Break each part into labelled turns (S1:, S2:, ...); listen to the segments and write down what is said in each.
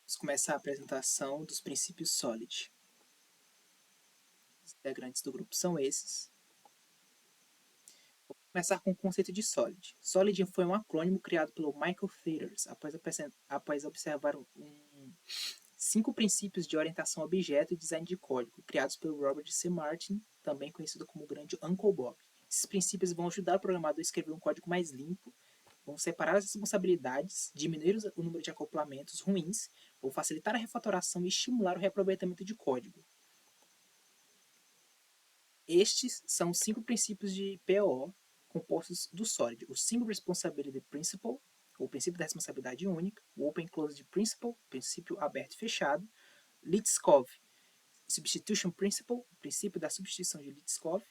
S1: Vamos começar a apresentação dos princípios SOLID. Os integrantes do grupo são esses. Vou começar com o conceito de SOLID. SOLID foi um acrônimo criado pelo Michael Feathers após observar 5 princípios de orientação a objeto e design de código, criados pelo Robert C. Martin, também conhecido como o Grande Uncle Bob. Esses princípios vão ajudar o programador a escrever um código mais limpo, vão separar as responsabilidades, diminuir o número de acoplamentos ruins, vão facilitar a refatoração e estimular o reaproveitamento de código. Estes são os 5 princípios de PO compostos do SOLID: o Single Responsibility Principle, o princípio da responsabilidade única, o Open Closed Principle, princípio aberto e fechado, Liskov, Substitution Principle, o princípio da substituição de Liskov,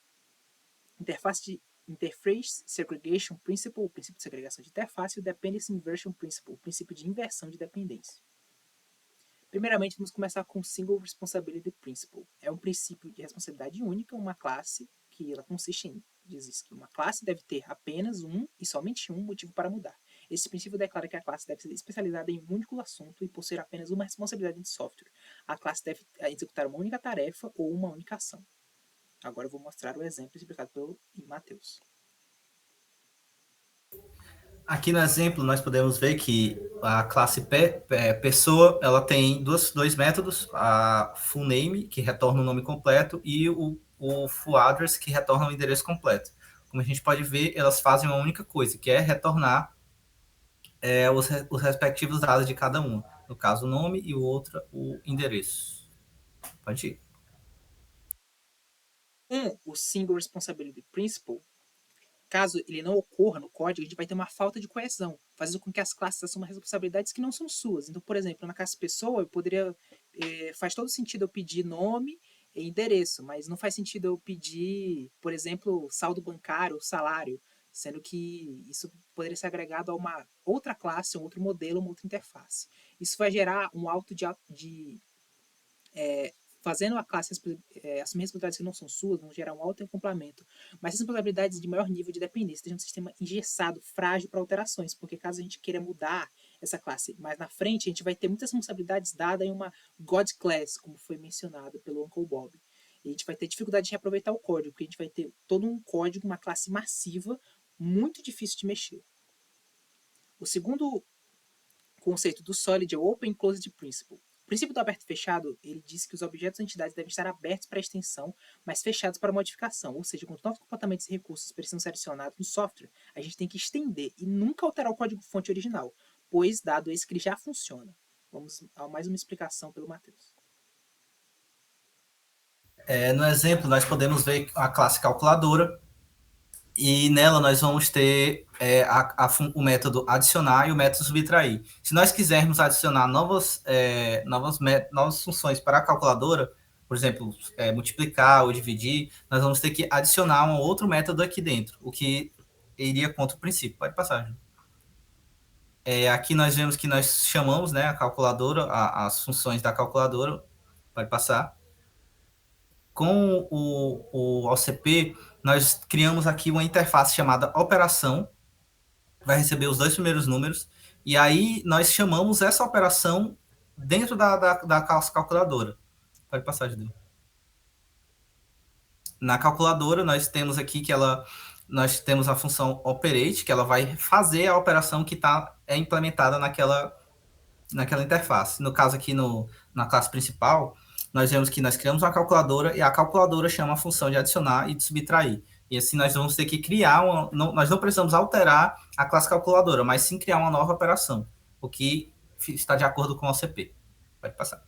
S1: Interface Segregation Principle, o princípio de segregação de interface, e o Dependency Inversion Principle, o princípio de inversão de dependência. Primeiramente, vamos começar com o Single Responsibility Principle. É um princípio de responsabilidade única, uma classe que ela consiste em, diz que uma classe deve ter apenas um e somente um motivo para mudar. Esse princípio declara que a classe deve ser especializada em um único assunto e possuir apenas uma responsabilidade de software. A classe deve executar uma única tarefa ou uma única ação. Agora eu vou mostrar o exemplo explicado pelo Matheus.
S2: Aqui no exemplo, nós podemos ver que a classe pessoa, ela tem dois métodos, a full name, que retorna o nome completo, e o full address, que retorna o endereço completo. Como a gente pode ver, elas fazem uma única coisa, que é retornar os respectivos dados de cada uma. No caso, o nome e o outro, o endereço. Pode ir.
S1: O Single Responsibility Principle, caso ele não ocorra no código, a gente vai ter uma falta de coesão, fazendo com que as classes assumam responsabilidades que não são suas. Então, por exemplo, na classe pessoa, eu poderia... faz todo sentido eu pedir nome e endereço, mas não faz sentido eu pedir, por exemplo, saldo bancário, salário, sendo que isso poderia ser agregado a uma outra classe, um outro modelo, uma outra interface. Isso vai gerar um alto de fazendo a classe assumir responsabilidades que não são suas, vão gerar um alto acoplamento, mas responsabilidades de maior nível de dependência, deixando um sistema engessado, frágil para alterações, porque caso a gente queira mudar essa classe mais na frente, a gente vai ter muitas responsabilidades dadas em uma God Class, como foi mencionado pelo Uncle Bob. E a gente vai ter dificuldade de reaproveitar o código, porque a gente vai ter todo um código, uma classe massiva, muito difícil de mexer. O segundo conceito do SOLID é o Open Closed Principle. O princípio do aberto e fechado, ele diz que os objetos e entidades devem estar abertos para extensão, mas fechados para modificação. Ou seja, quando novos comportamentos e recursos precisam ser adicionados no software, a gente tem que estender e nunca alterar o código-fonte original, pois, dado esse que ele já funciona. Vamos a mais uma explicação pelo Matheus.
S2: No exemplo, nós podemos ver a classe calculadora, e nela nós vamos ter o método adicionar e o método subtrair. Se nós quisermos adicionar novas funções para a calculadora, por exemplo, multiplicar ou dividir, nós vamos ter que adicionar um outro método aqui dentro, o que iria contra o princípio. Pode passar, Ju. Aqui nós vemos que nós chamamos, né, a calculadora, as funções da calculadora. Pode passar. Com o OCP, nós criamos aqui uma interface chamada operação, vai receber os 2 primeiros números, e aí nós chamamos essa operação dentro da calculadora. Pode passar, Judeu. Na calculadora, nós temos aqui nós temos a função operate, que ela vai fazer a operação que é implementada naquela interface. No caso aqui na classe principal, nós vemos que nós criamos uma calculadora e a calculadora chama a função de adicionar e de subtrair. E assim nós vamos ter que criar nós não precisamos alterar a classe calculadora, mas sim criar uma nova operação, o que está de acordo com o OCP. Pode passar.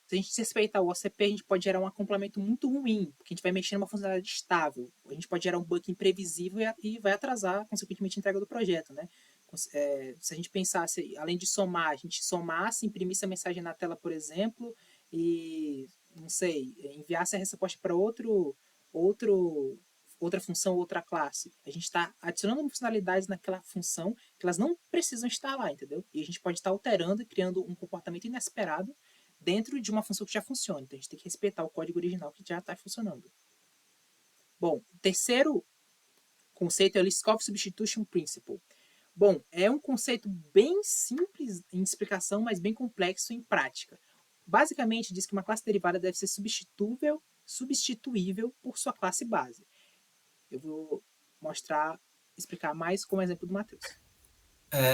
S1: Se a gente respeitar o OCP, a gente pode gerar um acoplamento muito ruim, porque a gente vai mexer numa funcionalidade estável. A gente pode gerar um bug imprevisível e vai atrasar, consequentemente, a entrega do projeto, né? Se a gente pensasse, além de somar, a gente somasse, imprimisse a mensagem na tela, por exemplo, e, não sei, enviasse a resposta para outra função, outra classe. A gente está adicionando funcionalidades naquela função que elas não precisam estar lá, entendeu? E a gente pode estar alterando e criando um comportamento inesperado dentro de uma função que já funciona. Então, a gente tem que respeitar o código original que já está funcionando. Bom, o terceiro conceito é o Liskov Substitution Principle. Bom, é um conceito bem simples em explicação, mas bem complexo em prática. Basicamente, diz que uma classe derivada deve ser substituível por sua classe base. Eu vou explicar mais com o exemplo do Matheus.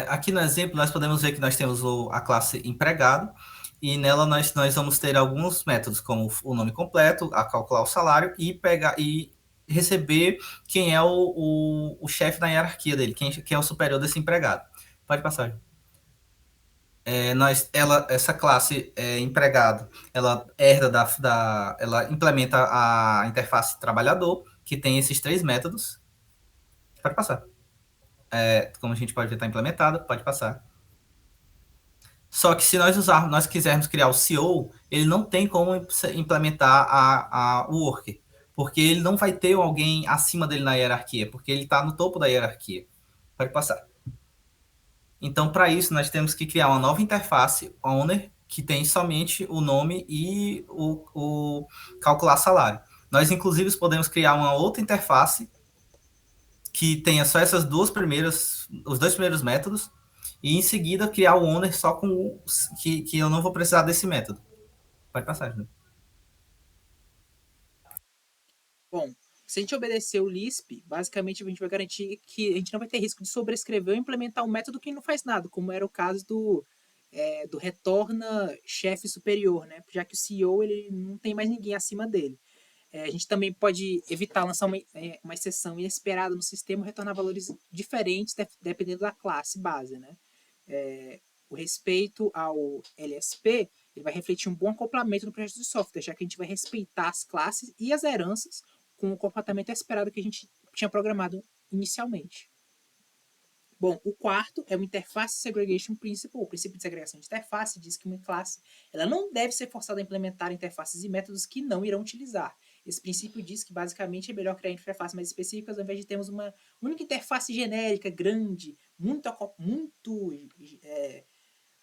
S2: Aqui no exemplo, nós podemos ver que nós temos a classe empregado, e nela nós vamos ter alguns métodos, como o nome completo, a calcular o salário e pegar e receber quem é o chefe da hierarquia dele, quem é o superior desse empregado. Pode passar. Essa classe empregado, ela herda ela implementa a interface trabalhador, que tem esses três métodos. Pode passar. Como a gente pode ver, está implementada, pode passar. Só que se nós quisermos criar o CEO, ele não tem como implementar o worker, porque ele não vai ter alguém acima dele na hierarquia, porque ele está no topo da hierarquia. Pode passar. Então, para isso, nós temos que criar uma nova interface owner que tem somente o nome e o calcular salário. Nós, inclusive, podemos criar uma outra interface que tenha só os dois primeiros métodos, e em seguida criar o owner só com que eu não vou precisar desse método. Pode passar, né?
S1: Bom, se a gente obedecer o Lisp, basicamente a gente vai garantir que a gente não vai ter risco de sobrescrever ou implementar um método que não faz nada, como era o caso do retorna chefe superior, né? Já que o CEO ele não tem mais ninguém acima dele. A gente também pode evitar lançar uma exceção inesperada no sistema e retornar valores diferentes dependendo da classe base, né? O respeito ao LSP ele vai refletir um bom acoplamento no projeto de software, já que a gente vai respeitar as classes e as heranças com o comportamento esperado que a gente tinha programado inicialmente. Bom, o quarto é o Interface Segregation Principle. O princípio de segregação de interface diz que uma classe ela não deve ser forçada a implementar interfaces e métodos que não irão utilizar. Esse princípio diz que basicamente é melhor criar interfaces mais específicas ao invés de termos uma única interface genérica, grande,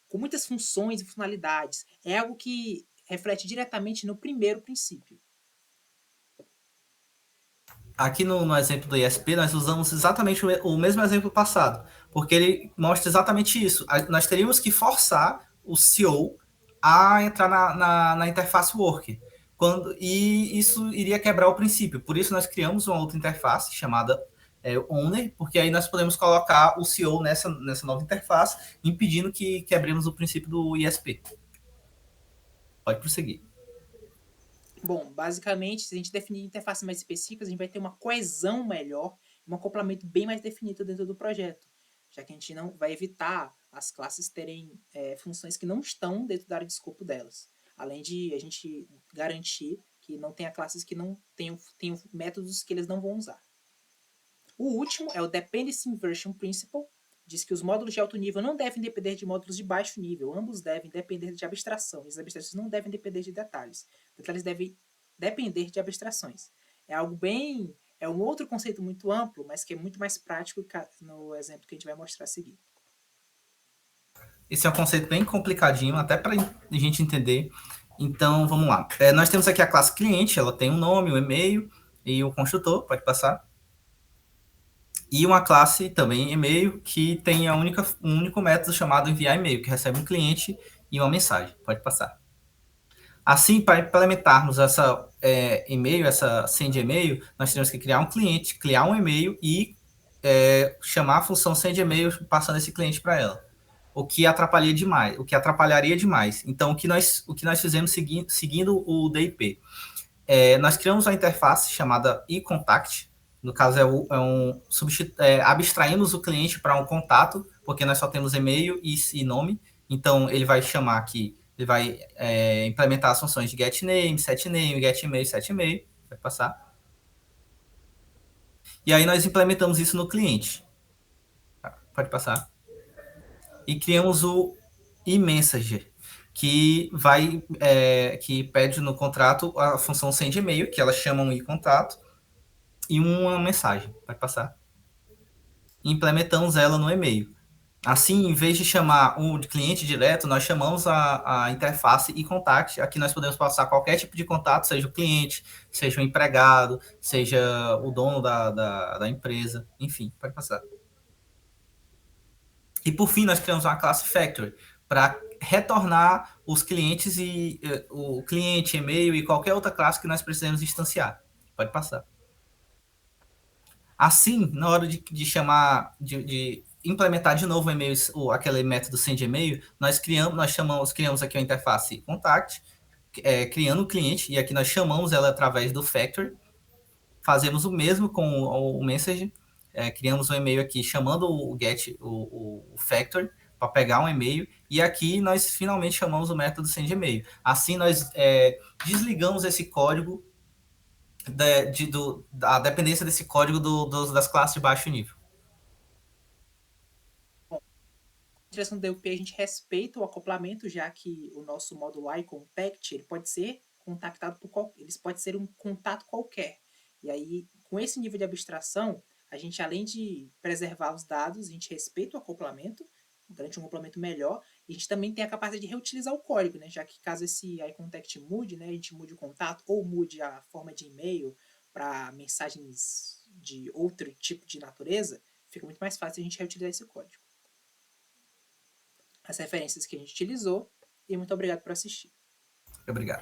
S1: com muitas funções e funcionalidades. É algo que reflete diretamente no primeiro princípio.
S2: Aqui no exemplo do ISP, nós usamos exatamente o mesmo exemplo passado, porque ele mostra exatamente isso. Nós teríamos que forçar o CEO a entrar na interface worker. E isso iria quebrar o princípio. Por isso, nós criamos uma outra interface chamada Owner, porque aí nós podemos colocar o CEO nessa nova interface, impedindo que quebremos o princípio do ISP. Pode prosseguir.
S1: Bom, basicamente, se a gente definir interfaces mais específicas, a gente vai ter uma coesão melhor, um acoplamento bem mais definido dentro do projeto, já que a gente não vai evitar as classes terem funções que não estão dentro da área de escopo delas. Além de a gente garantir que não tenha classes que não tenham métodos que eles não vão usar. O último é o Dependency Inversion Principle, diz que os módulos de alto nível não devem depender de módulos de baixo nível, ambos devem depender de abstração, e as abstrações não devem depender de detalhes. Detalhes devem depender de abstrações. É um outro conceito muito amplo, mas que é muito mais prático no exemplo que a gente vai mostrar a seguir.
S2: Esse é um conceito bem complicadinho, até para a gente entender. Então, vamos lá. Nós temos aqui a classe cliente, ela tem um nome, um e-mail e o construtor, pode passar. E uma classe também e-mail que tem um único método chamado enviar e-mail, que recebe um cliente e uma mensagem. Pode passar. Assim, para implementarmos essa e-mail, essa send e-mail, nós temos que criar um cliente, criar um e-mail e chamar a função send e-mail passando esse cliente para ela. O que atrapalharia demais. Então, o que nós fizemos seguindo o DIP? Nós criamos uma interface chamada eContact. No caso, abstraímos o cliente para um contato, porque nós só temos e-mail e nome. Então, ele vai chamar aqui, ele vai implementar as funções de getName, setName, getEmail, setEmail. Vai passar. E aí nós implementamos isso no cliente. Pode passar. E criamos o eMessenger, que que pede no contrato a função send e-mail, que ela chama um e-contato, e uma mensagem. Vai passar. E implementamos ela no e-mail. Assim, em vez de chamar um cliente direto, nós chamamos a interface e-contact. Aqui nós podemos passar qualquer tipo de contato, seja o cliente, seja o empregado, seja o dono da empresa, enfim, pode passar. E por fim, nós criamos uma classe Factory para retornar os clientes e o cliente, e-mail e qualquer outra classe que nós precisamos instanciar. Pode passar. Assim, na hora de chamar, de implementar de novo o e-mail, aquele método send e-mail, criamos aqui a interface contact, criando o cliente, e aqui nós chamamos ela através do Factory. Fazemos o mesmo com o Message, criamos um e-mail aqui chamando o get, o Factory, para pegar um e-mail, e aqui nós finalmente chamamos o método send e-mail. Assim nós desligamos esse código da dependência desse código das classes de baixo nível.
S1: Bom, a direção do DLP a gente respeita o acoplamento, já que o nosso módulo iContact ele pode ser contactado eles pode ser um contato qualquer. E aí, com esse nível de abstração, a gente, além de preservar os dados, a gente respeita o acoplamento, garante um acoplamento melhor, e a gente também tem a capacidade de reutilizar o código, né? Já que caso esse iContact mude, né, a gente mude o contato ou mude a forma de e-mail para mensagens de outro tipo de natureza, fica muito mais fácil a gente reutilizar esse código. As referências que a gente utilizou, e muito obrigado por assistir.
S2: Obrigado.